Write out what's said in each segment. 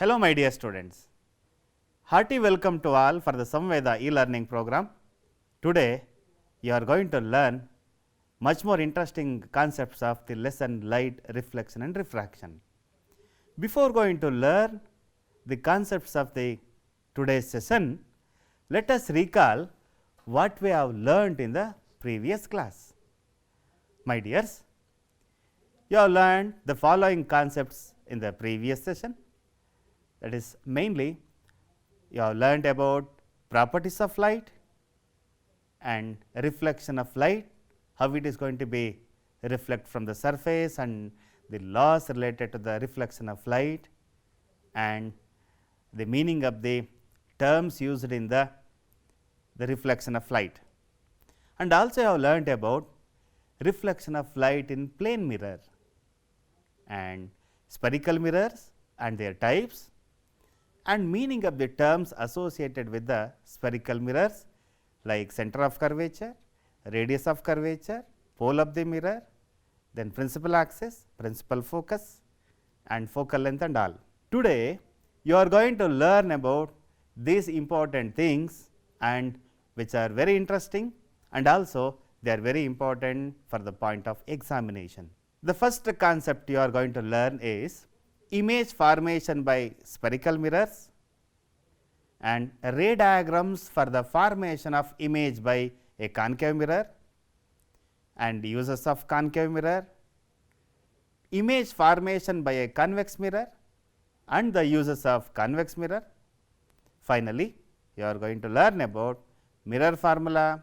Hello my dear students, hearty welcome to all for the Samveda e-learning program. Today you are going to learn much more interesting concepts of the lesson light, reflection and refraction. Before going to learn the concepts of the today's session, let us recall what we have learned in the previous class. My dears, you have learned the following concepts in the previous session. That is, mainly you have learned about properties of light and reflection of light, how it is going to be reflect from the surface and the laws related to the reflection of light and the meaning of the terms used in the reflection of light. And also you have learned about reflection of light in plane mirror and spherical mirrors and their types and meaning of the terms associated with the spherical mirrors like center of curvature, radius of curvature, pole of the mirror, then principal axis, principal focus and focal length and all. Today you are going to learn about these important things and which are very interesting and also they are very important for the point of examination. The first concept you are going to learn is image formation by spherical mirrors and ray diagrams for the formation of image by a concave mirror and uses of concave mirror, image formation by a convex mirror and the uses of convex mirror. Finally, you are going to learn about mirror formula,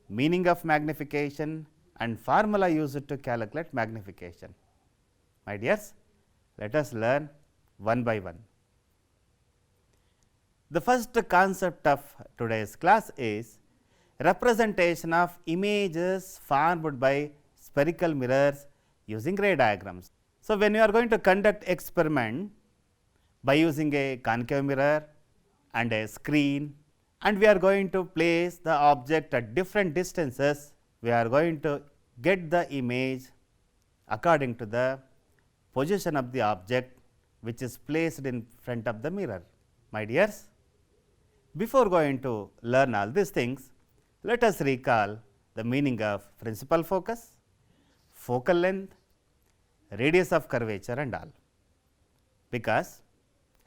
meaning of magnification and formula used to calculate magnification. My dears, let us learn one by one. The first concept of today's class is representation of images formed by spherical mirrors using ray diagrams. So, when you are going to conduct experiment by using a concave mirror and a screen and we are going to place the object at different distances, we are going to get the image according to the position of the object which is placed in front of the mirror. My dears, before going to learn all these things, let us recall the meaning of principal focus, focal length, radius of curvature and all, because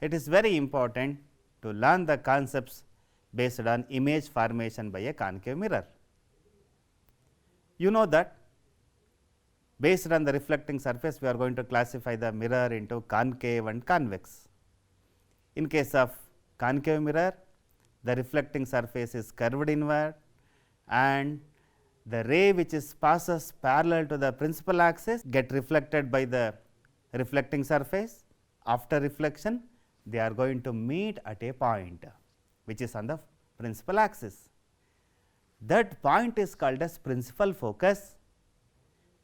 it is very important to learn the concepts based on image formation by a concave mirror. You know that based on the reflecting surface, we are going to classify the mirror into concave and convex. In case of concave mirror, the reflecting surface is curved inward and the ray which is passes parallel to the principal axis get reflected by the reflecting surface. After reflection, they are going to meet at a point which is on the principal axis. That point is called as principal focus.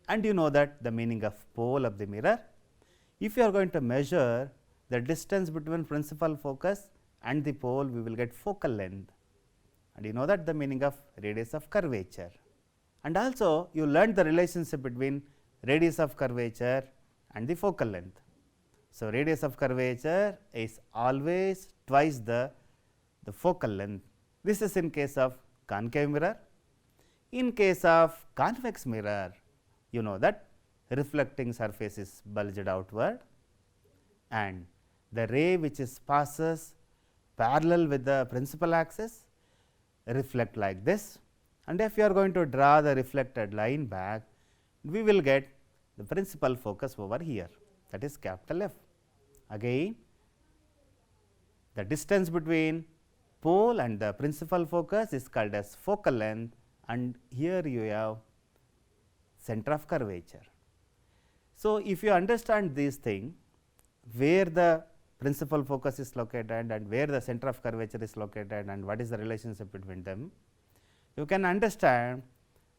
And you know that the meaning of pole of the mirror. If you are going to measure the distance between principal focus and the pole, we will get focal length, and you know that the meaning of radius of curvature. And also you learned the relationship between radius of curvature and the focal length. So, radius of curvature is always twice the focal length. This is in case of concave mirror. In case of convex mirror, you know that reflecting surface is bulged outward and the ray which is passes parallel with the principal axis reflect like this, and if you are going to draw the reflected line back, we will get the principal focus over here, that is capital F. Again, the distance between pole and the principal focus is called as focal length, and here you have center of curvature. So, if you understand these things, where the principal focus is located and where the center of curvature is located and what is the relationship between them, you can understand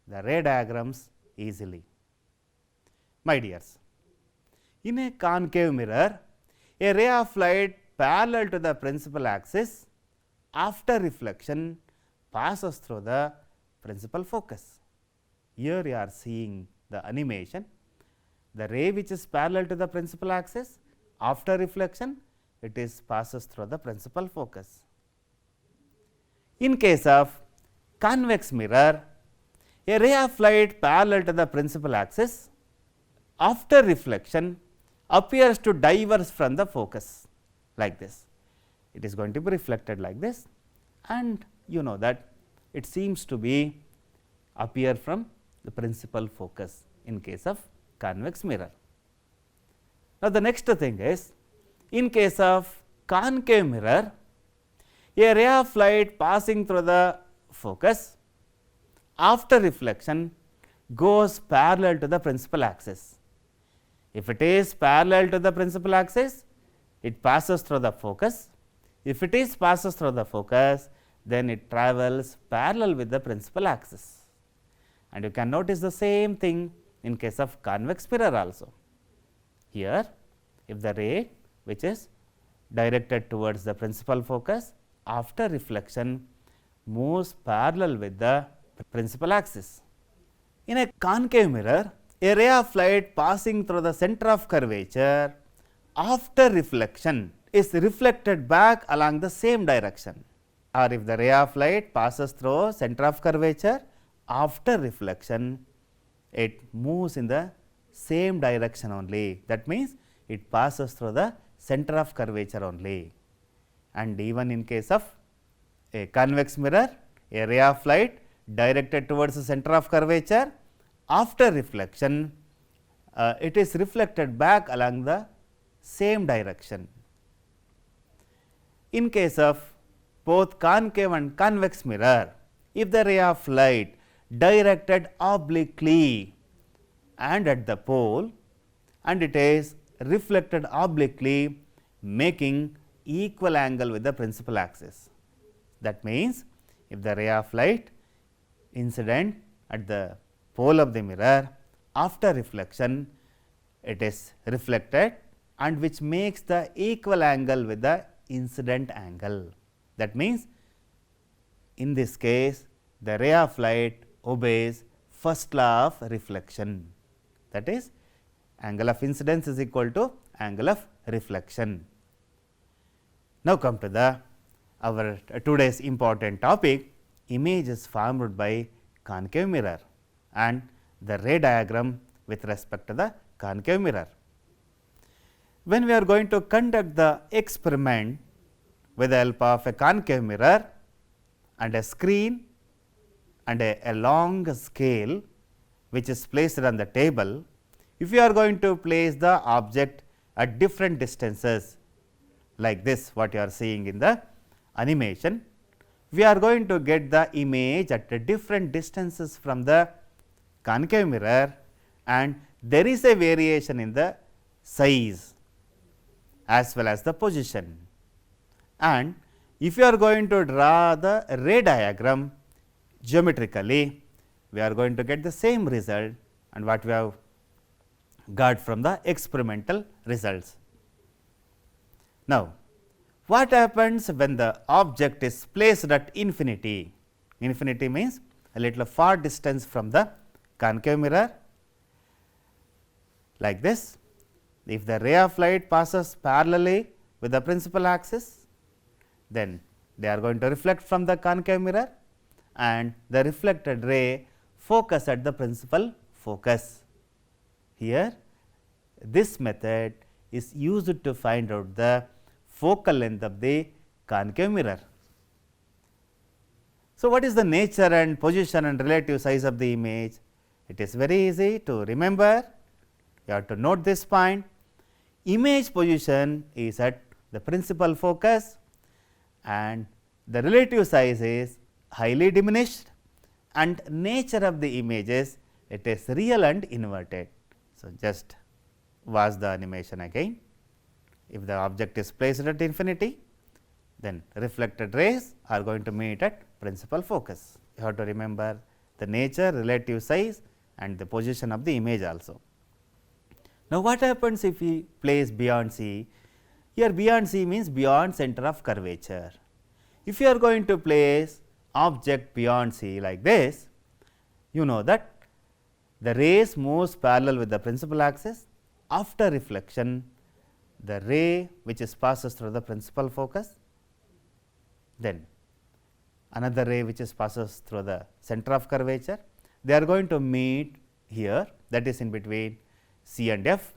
the ray diagrams easily. My dears, in a concave mirror, a ray of light parallel to the principal axis after reflection passes through the principal focus. Here you are seeing the animation, the ray which is parallel to the principal axis after reflection it is passes through the principal focus. In case of convex mirror, a ray of light parallel to the principal axis after reflection appears to diverge from the focus like this. It is going to be reflected like this, and you know that it seems to be appear from the principal focus in case of convex mirror. Now, the next thing is, in case of concave mirror, a ray of light passing through the focus after reflection goes parallel to the principal axis. If it is parallel to the principal axis, it passes through the focus. If it is passes through the focus, then it travels parallel with the principal axis. And you can notice the same thing in case of convex mirror also. Here, if the ray which is directed towards the principal focus after reflection moves parallel with the principal axis. In a concave mirror, a ray of light passing through the center of curvature after reflection is reflected back along the same direction, or if the ray of light passes through center of curvature after reflection, it moves in the same direction only. That means, it passes through the center of curvature only. And even in case of a convex mirror, a ray of light directed towards the center of curvature after reflection, it is reflected back along the same direction. In case of both concave and convex mirror, if the ray of light directed obliquely and at the pole, and it is reflected obliquely making equal angle with the principal axis. That means, if the ray of light incident at the pole of the mirror after reflection, it is reflected and which makes the equal angle with the incident angle. That means, in this case the ray of light obeys first law of reflection, that is, angle of incidence is equal to angle of reflection. Now, come to the our today's important topic, images formed by concave mirror and the ray diagram with respect to the concave mirror. When we are going to conduct the experiment with the help of a concave mirror and a screen and a long scale which is placed on the table, if you are going to place the object at different distances like this, what you are seeing in the animation, we are going to get the image at different distances from the concave mirror, and there is a variation in the size as well as the position. And if you are going to draw the ray diagram geometrically, we are going to get the same result and what we have got from the experimental results. Now, what happens when the object is placed at infinity? Infinity means a little far distance from the concave mirror like this. If the ray of light passes parallelly with the principal axis, then they are going to reflect from the concave mirror and the reflected ray focus at the principal focus. Here, this method is used to find out the focal length of the concave mirror. So, what is the nature and position and relative size of the image? It is very easy to remember. You have to note this point. Image position is at the principal focus and the relative size is highly diminished, and nature of the images, it is real and inverted. So, just watch the animation again. If the object is placed at infinity, then reflected rays are going to meet at principal focus. You have to remember the nature, relative size and the position of the image also. Now, what happens if we place beyond C? Here beyond C means beyond center of curvature. If you are going to place object beyond C like this, you know that the rays moves parallel with the principal axis. After reflection, the ray which is passes through the principal focus, then another ray which is passes through the center of curvature. They are going to meet here, that is in between C and F.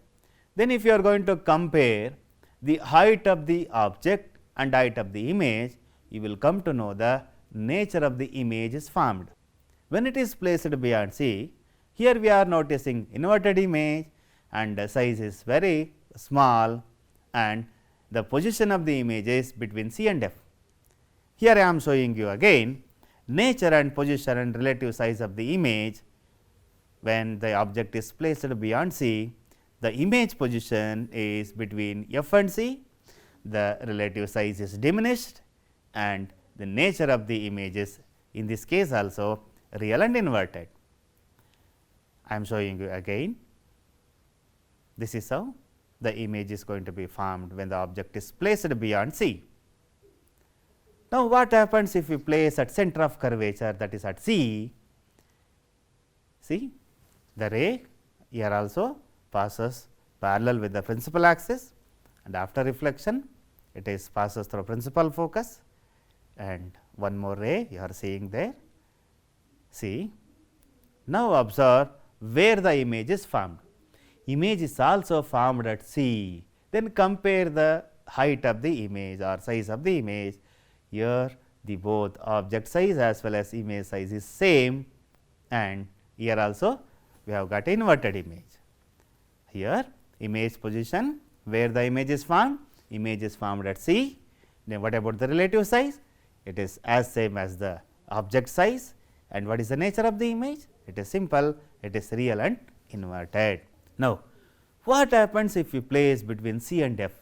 Then if you are going to compare the height of the object and height of the image, you will come to know the nature of the image is formed. When it is placed beyond C, here we are noticing inverted image and the size is very small and the position of the image is between C and F. Here I am showing you again nature and position and relative size of the image. When the object is placed beyond C, the image position is between F and C, the relative size is diminished and the nature of the image is in this case also real and inverted. I am showing you again. This is how the image is going to be formed when the object is placed beyond C. Now, what happens if we place at center of curvature, that is at C? See, the ray here also passes parallel with the principal axis and after reflection it is passes through principal focus and one more ray you are seeing there. See, now observe where the image is formed. Image is also formed at C, then compare the height of the image or size of the image. Here the both object size as well as image size is same and here also we have got inverted image. Here image position where the image is formed at C. Then what about the relative size? It is as same as the object size. And what is the nature of the image? It is simple, it is real and inverted. Now, what happens if you place between C and F?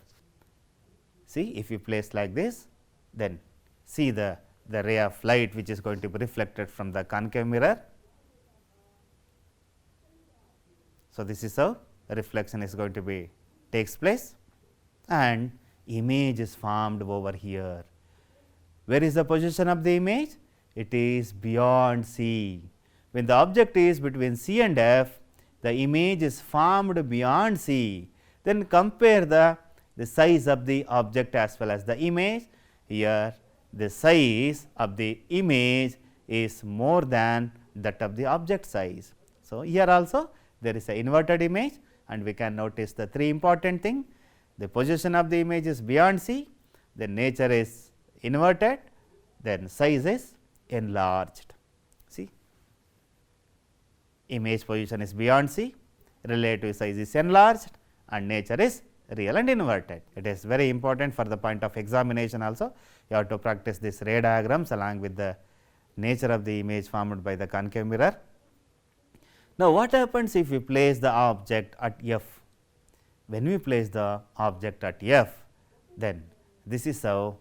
See, if you place like this, then see the ray of light which is going to be reflected from the concave mirror. So, this is how reflection is going to be takes place and image is formed over here. Where is the position of the image? It is beyond C. When the object is between C and F, the image is formed beyond C. Then compare the size of the object as well as the image. Here the size of the image is more than that of the object size. So, here also there is an inverted image and we can notice the three important things. The position of the image is beyond C, then nature is inverted, then size is enlarged. See, image position is beyond C, relative size is enlarged and nature is real and inverted. It is very important for the point of examination also. You have to practice this ray diagrams along with the nature of the image formed by the concave mirror. Now, what happens if we place the object at F? When we place the object at F, then this is how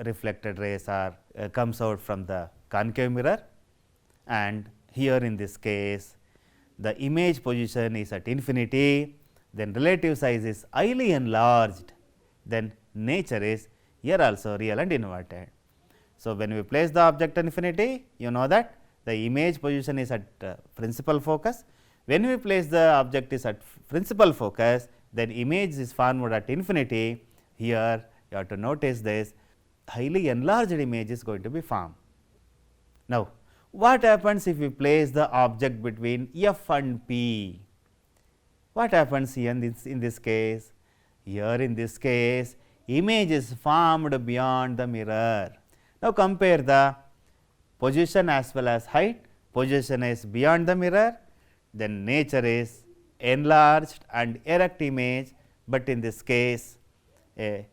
reflected rays are comes out from the concave mirror and here in this case the image position is at infinity, then relative size is highly enlarged, then nature is here also real and inverted. So, when we place the object at infinity, you know that the image position is at principal focus. When we place the object is at principal focus, then image is formed at infinity. Here you have to notice this highly enlarged image is going to be formed. Now, what happens if we place the object between F and P? What happens here in this case? Here in this case, image is formed beyond the mirror. Now, compare the position as well as height. Position is beyond the mirror, then nature is enlarged and erect image, but in this case a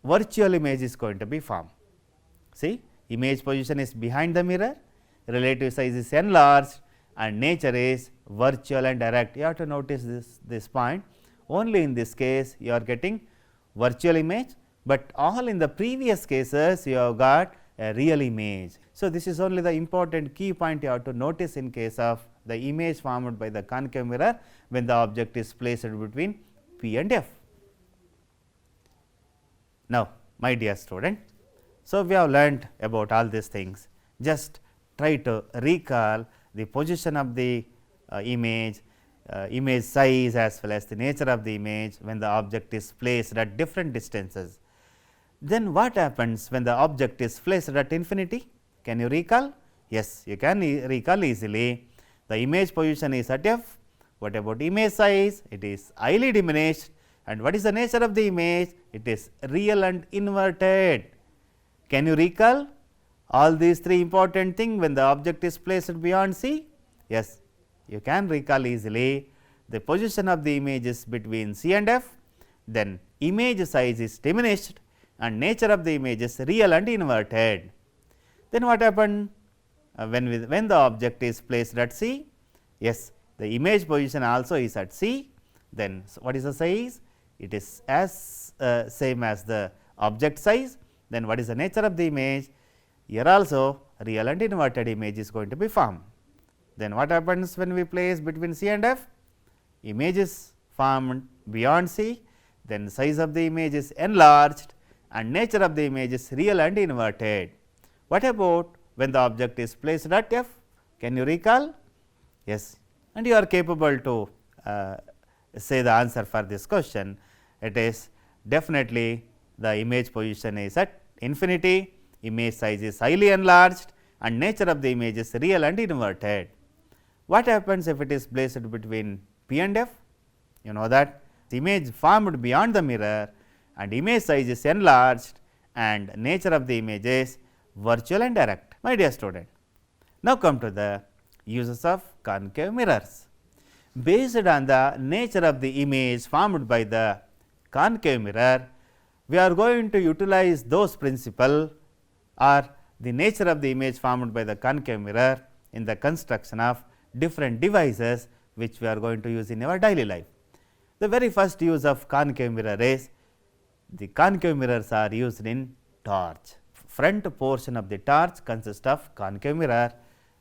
virtual image is going to be formed. See, image position is behind the mirror, relative size is enlarged and nature is virtual and erect. You have to notice this point. Only in this case you are getting virtual image, but all in the previous cases you have got a real image. So, this is only the important key point you have to notice in case of the image formed by the concave mirror when the object is placed between P and F. Now, my dear student, so we have learnt about all these things. Just try to recall the position of the image, image size as well as the nature of the image when the object is placed at different distances. Then what happens when the object is placed at infinity? Can you recall? Yes, you can recall easily. The image position is at f. What about image size? It is highly diminished. And what is the nature of the image? It is real and inverted. Can you recall all these three important things when the object is placed beyond C? Yes, you can recall easily. The position of the image is between C and F, then image size is diminished and nature of the image is real and inverted. Then what happened when the object is placed at C? Yes, the image position also is at C. Then what is the size? It is as same as the object size. Then what is the nature of the image? Here also real and inverted image is going to be formed. Then what happens when we place between C and F? Image is formed beyond C, then size of the image is enlarged and nature of the image is real and inverted. What about when the object is placed at F? Can you recall? Yes, and you are capable to say the answer for this question. It is definitely the image position is at infinity, image size is highly enlarged and nature of the image is real and inverted. What happens if it is placed between P and F? You know that the image formed beyond the mirror and image size is enlarged and nature of the image is virtual and direct. My dear student, now come to the uses of concave mirrors. Based on the nature of the image formed by the concave mirror, we are going to utilize those principles or the nature of the image formed by the concave mirror in the construction of different devices which we are going to use in our daily life. The very first use of concave mirror is the concave mirrors are used in torch. Front portion of the torch consists of concave mirror.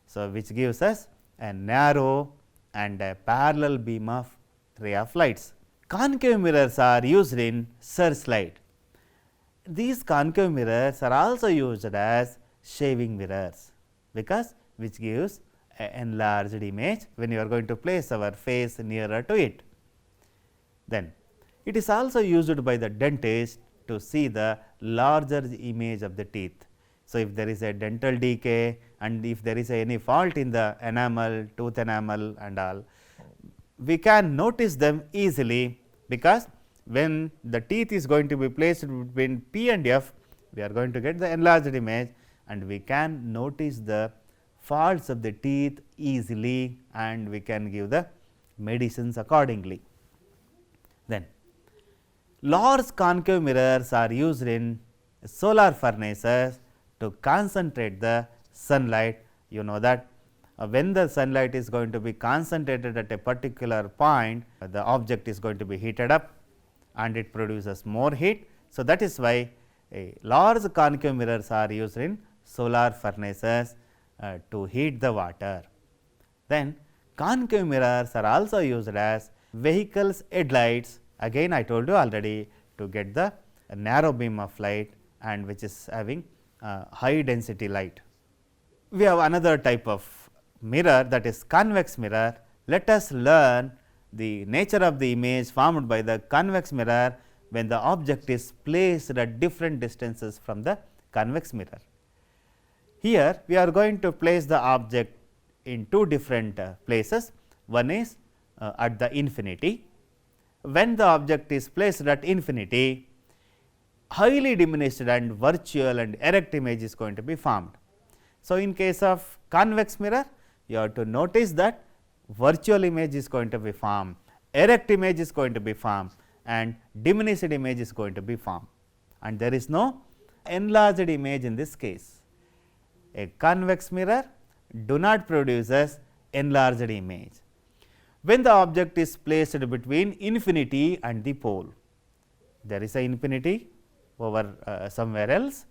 So, which gives us a narrow and a parallel beam of ray of lights. Concave mirrors are used in searchlight. These concave mirrors are also used as shaving mirrors, because which gives an enlarged image when you are going to place our face nearer to it. Then it is also used by the dentist to see the larger image of the teeth. So, if there is a dental decay and if there is any fault in the enamel, tooth enamel and all, we can notice them easily, because when the teeth is going to be placed between P and F, we are going to get the enlarged image and we can notice the faults of the teeth easily and we can give the medicines accordingly. Then large concave mirrors are used in solar furnaces to concentrate the sunlight. You know that when the sunlight is going to be concentrated at a particular point, the object is going to be heated up and it produces more heat. So, that is why large concave mirrors are used in solar furnaces to heat the water. Then concave mirrors are also used as vehicles headlights. Again I told you already, to get the narrow beam of light and which is having high density light. We have another type of mirror, that is convex mirror. Let us learn the nature of the image formed by the convex mirror when the object is placed at different distances from the convex mirror. Here we are going to place the object in two different places. One is at the infinity. When the object is placed at infinity, highly diminished and virtual and erect image is going to be formed. So, in case of convex mirror, you have to notice that virtual image is going to be formed, erect image is going to be formed and diminished image is going to be formed, and there is no enlarged image in this case. A convex mirror do not produces enlarged image. When the object is placed between infinity and the pole, there is a infinity over somewhere else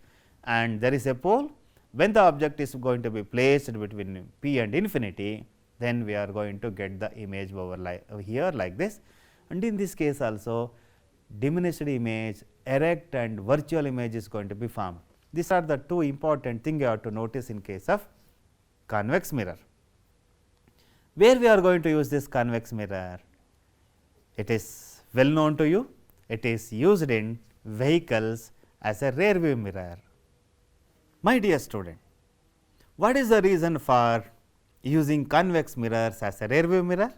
and there is a pole. When the object is going to be placed between P and infinity, then we are going to get the image over here like this, and in this case also diminished image, erect and virtual image is going to be formed. These are the two important things you have to notice in case of convex mirror. Where we are going to use this convex mirror? It is well known to you, it is used in vehicles as a rear view mirror. My dear student, what is the reason for using convex mirrors as a rear view mirror?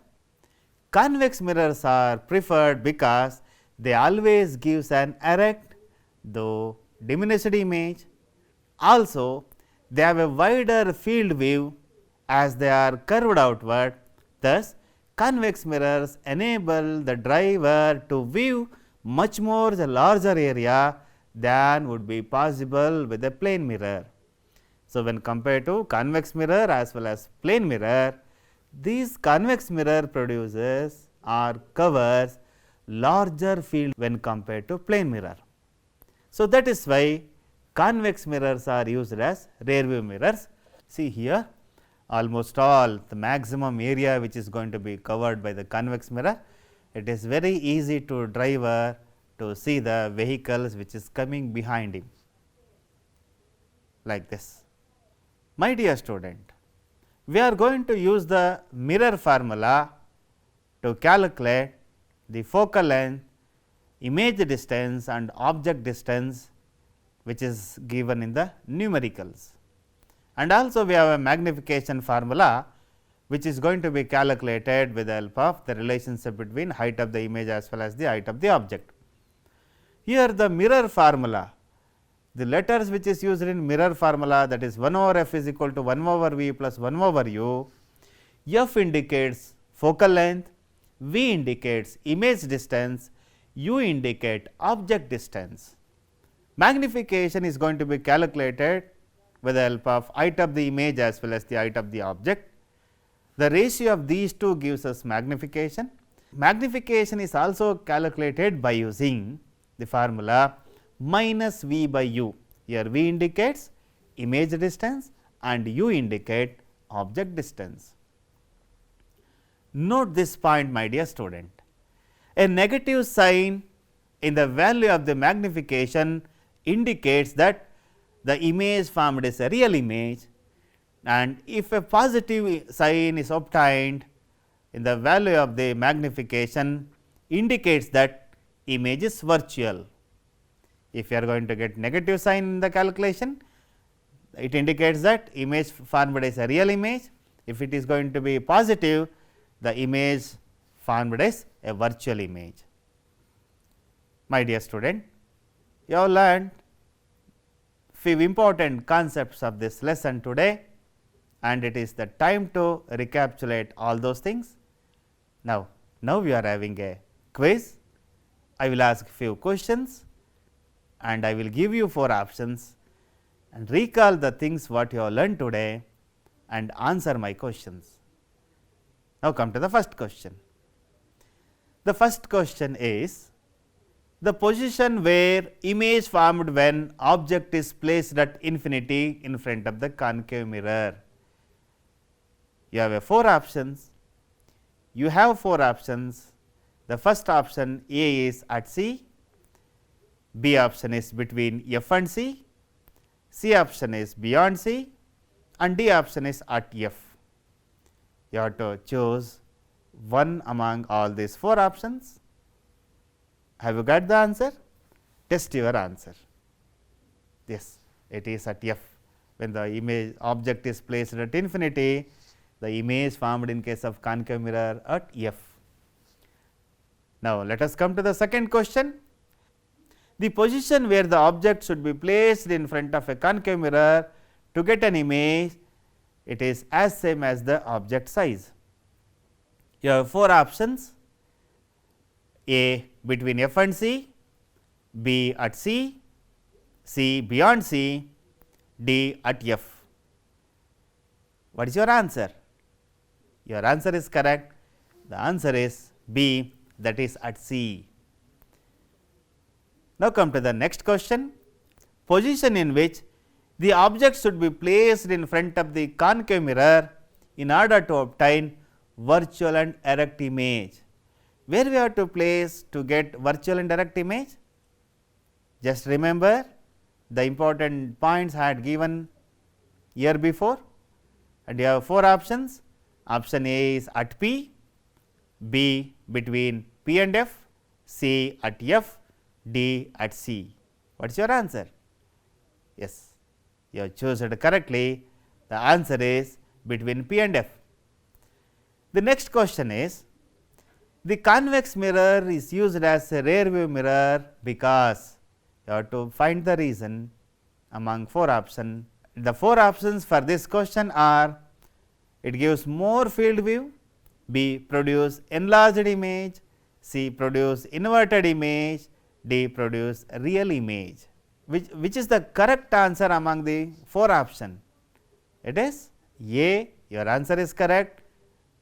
Convex mirrors are preferred because they always gives an erect though diminished image. Also, they have a wider field view as they are curved outward. Thus, convex mirrors enable the driver to view much more the larger area than would be possible with a plane mirror. So, when compared to convex mirror as well as plane mirror, these convex mirror produces or covers larger field when compared to plane mirror. So, that is why convex mirrors are used as rear view mirrors. See here, almost all the maximum area which is going to be covered by the convex mirror, it is very easy to driver to see the vehicles which is coming behind him like this. My dear student, we are going to use the mirror formula to calculate the focal length, image distance and object distance which is given in the numericals. And also we have a magnification formula which is going to be calculated with the help of the relationship between height of the image as well as the height of the object. Here the mirror formula, the letters which is used in mirror formula, that is 1 over f is equal to 1 over v plus 1 over u. F indicates focal length, v indicates image distance, u indicate object distance. Magnification is going to be calculated with the help of height of the image as well as the height of the object. The ratio of these two gives us magnification. Magnification is also calculated by using the formula minus v by u. Here v indicates image distance and u indicate object distance. Note this point, my dear student. A negative sign in the value of the magnification indicates that the image formed is a real image, and if a positive sign is obtained in the value of the magnification indicates that image is virtual. If you are going to get negative sign in the calculation, it indicates that image formed is a real image. If it is going to be positive, the image formed is a virtual image. My dear student, you have learned few important concepts of this lesson today, and it is the time to recapitulate all those things. Now we are having a quiz. I will ask few questions and I will give you 4 options, and recall the things what you have learned today and answer my questions. Now come to the first question. The first question is the position where image formed when object is placed at infinity in front of the concave mirror. You have 4 options. You have 4 options. The first option A is at C, B option is between F and C option is beyond C, and D option is at F. You have to choose one among all these 4 options. Have you got the answer? Test your answer. Yes, it is at F. When the image object is placed at infinity, the image formed in case of concave mirror at F. Now, let us come to the second question. The position where the object should be placed in front of a concave mirror to get an image, it is as same as the object size. You have 4 options: A between F and C, B at C, C beyond C, D at F. What is your answer? Your answer is correct. The answer is B, that is at C. Now, come to the next question. Position in which the object should be placed in front of the concave mirror in order to obtain virtual and erect image. Where we have to place to get virtual and erect image? Just remember the important points I had given year before, and you have 4 options: Option A is at P, B between P and F, C at F, D at C. What is your answer? Yes, you have chosen correctly. The answer is between P and F. The next question is, the convex mirror is used as a rear view mirror because you have to find the reason among 4 options. The 4 options for this question are: it gives more field view, B produce enlarged image, C produce inverted image, D produce real image. Which is the correct answer among the 4 options? It is A. Your answer is correct.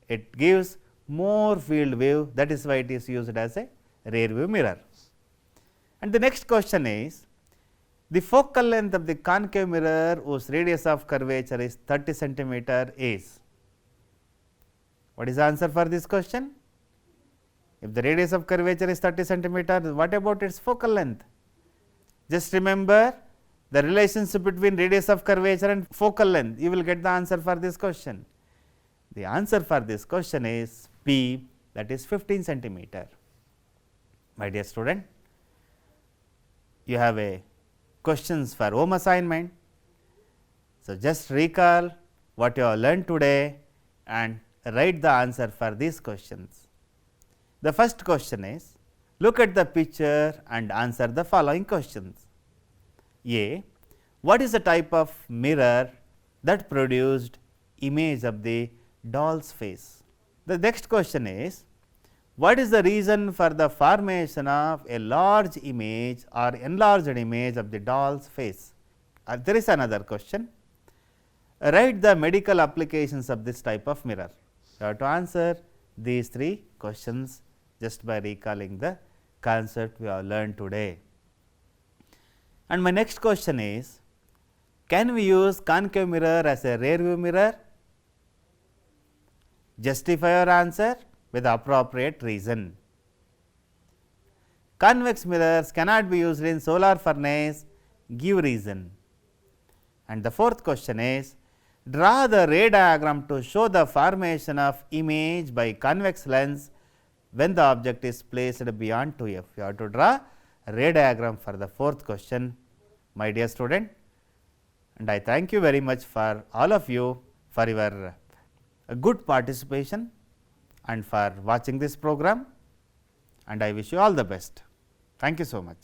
It gives more field view, that is why it is used as a rear view mirror. And the next question is, the focal length of the concave mirror whose radius of curvature is 30 centimeter is. What is the answer for this question? If the radius of curvature is 30 centimeter, what about its focal length? Just remember the relationship between radius of curvature and focal length, you will get the answer for this question. The answer for this question is P, that is 15 centimeter. My dear student, you have a questions for home assignment. So, just recall what you have learned today and write the answer for these questions. The first question is, look at the picture and answer the following questions. A. What is the type of mirror that produced image of the doll's face? The next question is, what is the reason for the formation of a large image or enlarged image of the doll's face? There is another question. Write the medical applications of this type of mirror. You have to answer these 3 questions just by recalling the concept we have learned today. And my next question is, can we use concave mirror as a rear view mirror? Justify your answer with the appropriate reason. Convex mirrors cannot be used in solar furnace, give reason. And the fourth question is, draw the ray diagram to show the formation of image by convex lens when the object is placed beyond 2f. You have to draw a ray diagram for the fourth question, my dear student. And I thank you very much for all of you for your good participation and for watching this program, and I wish you all the best. Thank you so much.